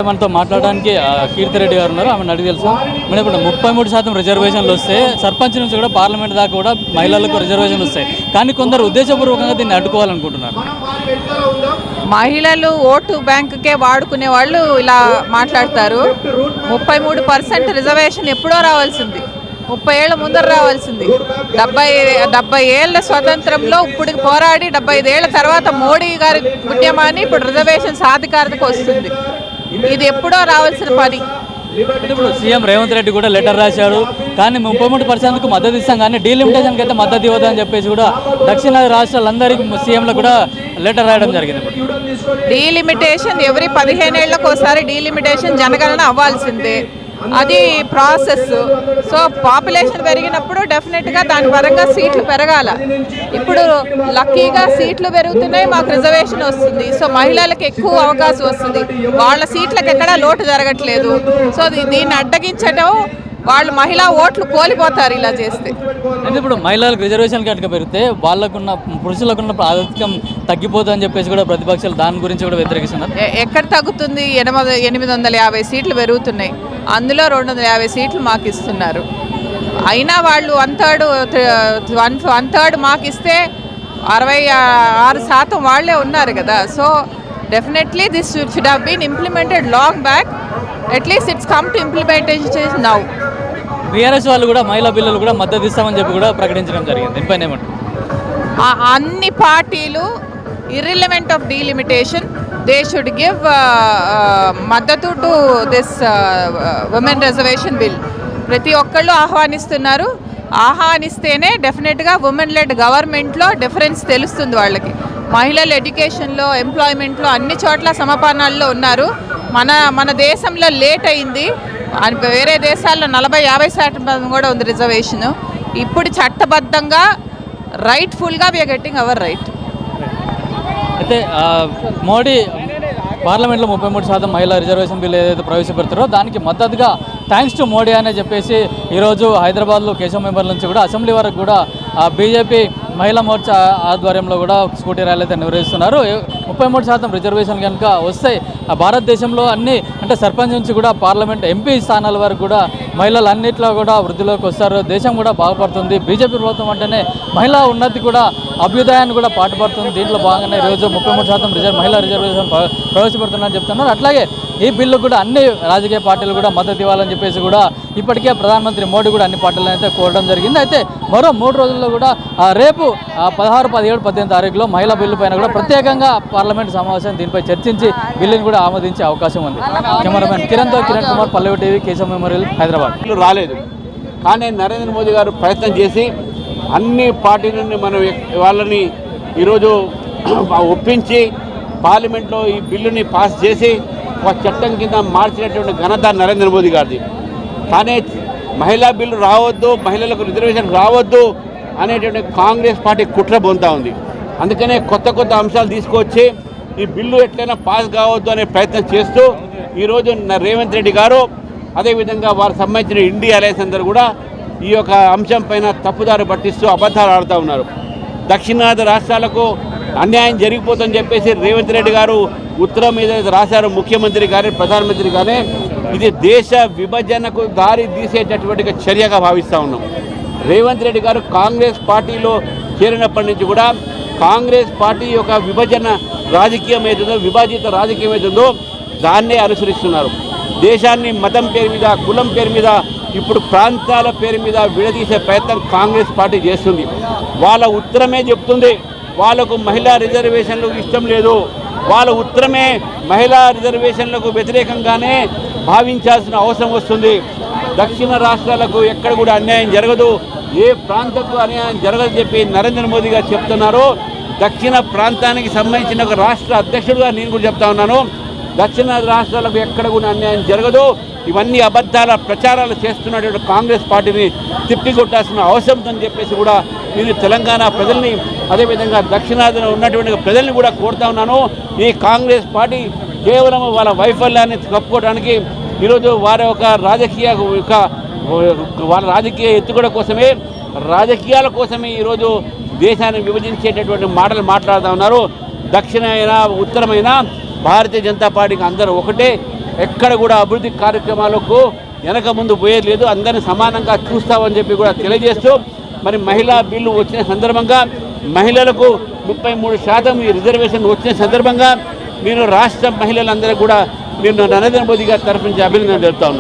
మనతో మాట్లాడడానికి కీర్తిరెడ్డి గారు ఉన్నారు. ఆమెను అడిగి తెలుసు. మనం ఇప్పుడు 33% రిజర్వేషన్లు వస్తే సర్పంచ్ నుంచి కూడా పార్లమెంట్ దాకా కూడా మహిళలకు రిజర్వేషన్లు వస్తాయి. కానీ కొందరు ఉద్దేశపూర్వకంగా దీన్ని అడ్డుకోవాలనుకుంటున్నారు. మహిళలు ఓటు బ్యాంకుకే వాడుకునే వాళ్ళు ఇలా మాట్లాడతారు. 33% రిజర్వేషన్ ఎప్పుడో రావాల్సింది, 30 ఏళ్ల ముందర రావాల్సింది. 70 ఏళ్ల స్వతంత్రంలో ఇప్పుడు పోరాడి 75 ఏళ్ల తర్వాత మోడీ గారి ఉద్యమాన్ని ఇప్పుడు రిజర్వేషన్ సాధికారతకు వస్తుంది. ఇది ఎప్పుడో రావాల్సిన పని. ఇప్పుడు సీఎం రేవంత్ రెడ్డి కూడా లెటర్ రాశాడు. కానీ 33%కు మద్దతు ఇస్తాం, కానీ డీలిమిటేషన్కి అయితే మద్దతు ఇవ్వదని చెప్పేసి కూడా దక్షిణాది రాష్ట్రాలందరికీ సీఎంలకు కూడా లెటర్ రాయడం జరిగింది. డీలిమిటేషన్ ఎవరి 15 ఏళ్లకు ఒకసారి డీలిమిటేషన్ జనగణన అవ్వాల్సిందే. అది ప్రాసెస్. సో పాపులేషన్ పెరిగినప్పుడు డెఫినెట్గా దాని పరంగా సీట్లు పెరగాల. ఇప్పుడు లక్కీగా సీట్లు పెరుగుతున్నాయి, మాకు రిజర్వేషన్ వస్తుంది. సో మహిళలకు ఎక్కువ అవకాశం వస్తుంది. వాళ్ళ సీట్లకు ఎక్కడా లోటు జరగట్లేదు. సో దీన్ని అడ్డగించడం, వాళ్ళు మహిళా ఓట్లు కోల్పోతారు ఇలా చేస్తే. అంటే ఇప్పుడు మహిళలకు రిజర్వేషన్ కనుక పెరిగితే వాళ్ళకున్న పురుషులకున్న ఆధిక్యం తగ్గిపోతుందని చెప్పేసి కూడా ప్రతిపక్షాలు దాని గురించి కూడా వ్యతిరేకిస్తున్నారు. ఎక్కడ తగ్గుతుంది? 850 సీట్లు పెరుగుతున్నాయి. అందులో 250 సీట్లు మాకు ఇస్తున్నారు. అయినా వాళ్ళు 1/3 మాకు ఇస్తే 66% వాళ్ళే ఉన్నారు కదా. So definitely this should have been implemented long back. At least it's come to implementation now. BRS వాళ్ళు కూడా మహిళా బిల్లులు కూడా మద్దతు ఇస్తామని చెప్పి కూడా ప్రకటించడం జరిగింది. దీనిపైన ఏమంటారు? అన్ని పార్టీలు irrelevant of delimitation they should give మద్దతు to this women reservation bill. ప్రతి ఒక్కళ్ళు ఆహ్వానిస్తున్నారు. ఆహ్వానిస్తేనే డెఫినెట్గా ఉమెన్ లెడ్ గవర్నమెంట్లో డిఫరెన్స్ తెలుస్తుంది వాళ్ళకి. మహిళలు ఎడ్యుకేషన్లో, ఎంప్లాయ్మెంట్లో అన్ని చోట్ల సమపానాల్లో ఉన్నారు. మన దేశంలో లేట్ అయింది. వేరే దేశాల్లో 40-50% కూడా ఉంది రిజర్వేషను. ఇప్పుడు చట్టబద్ధంగా రైట్ఫుల్గా వీఆర్ గెట్టింగ్ అవర్ రైట్. అయితే మోడీ పార్లమెంట్లో 33% మహిళా రిజర్వేషన్ బిల్ ఏదైతే ప్రవేశపెడతారో దానికి మద్దతుగా థ్యాంక్స్ టు మోడీ అనే చెప్పేసి ఈరోజు హైదరాబాద్లో కేశవ మెంబర్ నుంచి కూడా అసెంబ్లీ వరకు కూడా బీజేపీ మహిళా మోర్చా ఆధ్వర్యంలో కూడా స్కూటీ ర్యాలీ అయితే నిర్వహిస్తున్నారు. 33% రిజర్వేషన్ కనుక వస్తే భారతదేశంలో అన్ని అంటే సర్పంచ్ నుంచి కూడా పార్లమెంట్ ఎంపీ స్థానాల వరకు కూడా మహిళలు అన్నింటిలో కూడా వృద్ధిలోకి వస్తారు. దేశం కూడా బాగుపడుతుంది. బీజేపీ ప్రభుత్వం అంటేనే మహిళా ఉన్నతి కూడా అభ్యుదయాన్ని కూడా పాటుపడుతుంది. దీంట్లో భాగంగానే ఈరోజు 33% మహిళా రిజర్వేషన్ ప్రవేశపెడుతున్నారని చెప్తున్నారు. అట్లాగే ఈ బిల్లు కూడా అన్ని రాజకీయ పార్టీలు కూడా మద్దతు ఇవ్వాలని చెప్పేసి కూడా ఇప్పటికే ప్రధానమంత్రి మోడీ కూడా అన్ని పార్టీలను అయితే కోరడం జరిగింది. అయితే మరో 3 రోజుల్లో కూడా రేపు 16, 17, 18 తారీఖులో మహిళా బిల్లు పైన కూడా ప్రత్యేకంగా పార్లమెంట్ సమావేశం దీనిపై చర్చించి బిల్లుని కూడా ఆమోదించే అవకాశం ఉంది. కెమెరామెన్ కిరణ్ కుమార్, పల్లవి టీవీ, కేశవ మెమోరియల్, హైదరాబాద్. రాలేదు, కానీ నరేంద్ర మోదీ గారు ప్రయత్నం చేసి అన్ని పార్టీల నుండి మనం వాళ్ళని ఈరోజు ఒప్పించి పార్లమెంట్లో ఈ బిల్లుని పాస్ చేసి ఒక చట్టం కింద మార్చినటువంటి ఘనత నరేంద్ర మోదీ గారిది. కానీ మహిళా బిల్లు రావద్దు, మహిళలకు రిజర్వేషన్ రావద్దు అనేటువంటి కాంగ్రెస్ పార్టీ కుట్ర పొందుతూ ఉంది. అందుకనే కొత్త అంశాలు తీసుకొచ్చి ఈ బిల్లు ఎట్లయినా పాస్ కావద్దు అనే ప్రయత్నం చేస్తూ ఈరోజు రేవంత్ రెడ్డి గారు అదేవిధంగా వారికి సంబంధించిన ఇండియా అలయన్స్ అందరూ కూడా ఈ యొక్క అంశం పైన తప్పుదారి పట్టిస్తూ అబద్ధాలు ఆడుతూ ఉన్నారు. దక్షిణాది రాష్ట్రాలకు అన్యాయం జరిగిపోతుందని చెప్పేసి రేవంత్ రెడ్డి గారు ఉత్తరం మీద రాశారు. ముఖ్యమంత్రి కానీ ప్రధానమంత్రి కానీ ఇది దేశ విభజనకు దారి తీసేటటువంటి చర్యగా భావిస్తూ ఉన్నాం. రేవంత్ రెడ్డి గారు కాంగ్రెస్ పార్టీలో చేరినప్పటి నుంచి కూడా కాంగ్రెస్ పార్టీ యొక్క విభజన రాజకీయం ఏదైతుందో, విభజిత రాజకీయం ఏదైతుందో దాన్నే అనుసరిస్తున్నారు. దేశాన్ని మతం పేరు మీద, కులం పేరు మీద, ఇప్పుడు ప్రాంతాల పేరు మీద విడదీసే ప్రయత్నం కాంగ్రెస్ పార్టీ చేస్తుంది. వాళ్ళ ఉత్తరమే చెప్తుంది వాళ్ళకు మహిళా రిజర్వేషన్లు ఇష్టం లేదు. వాళ్ళ ఉత్తరమే మహిళా రిజర్వేషన్లకు వ్యతిరేకంగానే భావించాల్సిన అవసరం వస్తుంది. దక్షిణ రాష్ట్రాలకు ఎక్కడ కూడా అన్యాయం జరగదు, ఏ ప్రాంతకు అన్యాయం జరగదని చెప్పి నరేంద్ర మోదీ గారు చెప్తున్నారు. దక్షిణ ప్రాంతానికి సంబంధించిన ఒక రాష్ట్ర అధ్యక్షుడిగా నేను కూడా చెప్తా ఉన్నాను, దక్షిణ రాష్ట్రాలకు ఎక్కడ కూడా అన్యాయం జరగదు. ఇవన్నీ అబద్ధాల ప్రచారాలు చేస్తున్నటువంటి కాంగ్రెస్ పార్టీని తిప్పికొట్టాల్సిన అవసరం ఉందని చెప్పేసి కూడా నేను తెలంగాణ ప్రజల్ని అదేవిధంగా దక్షిణాదిలో ఉన్నటువంటి ప్రజల్ని కూడా కోరుతా ఉన్నాను. ఈ కాంగ్రెస్ పార్టీ కేవలం వాళ్ళ వైఫల్యాన్ని కప్పుకోవడానికి ఈరోజు వారి ఒక వాళ్ళ రాజకీయ ఎత్తుగడ కోసమే, రాజకీయాల కోసమే ఈరోజు దేశాన్ని విభజించేటటువంటి మాటలు మాట్లాడుతూ ఉన్నారు. దక్షిణమైనా ఉత్తరమైనా భారతీయ జనతా పార్టీకి అందరూ ఒకటే. ఎక్కడ కూడా అభివృద్ధి కార్యక్రమాలకు వెనక ముందు పోయేది లేదు, అందరిని సమానంగా చూస్తామని చెప్పి కూడా తెలియజేస్తూ మరి మహిళా బిల్లు వచ్చిన సందర్భంగా మహిళలకు 33% ఈ రిజర్వేషన్ వచ్చిన సందర్భంగా నేను రాష్ట్ర మహిళలందరూ కూడా నేను నరేంద్ర మోదీ గారి తరఫు నుంచి అభినందన తెలుపుతా ఉన్నాను.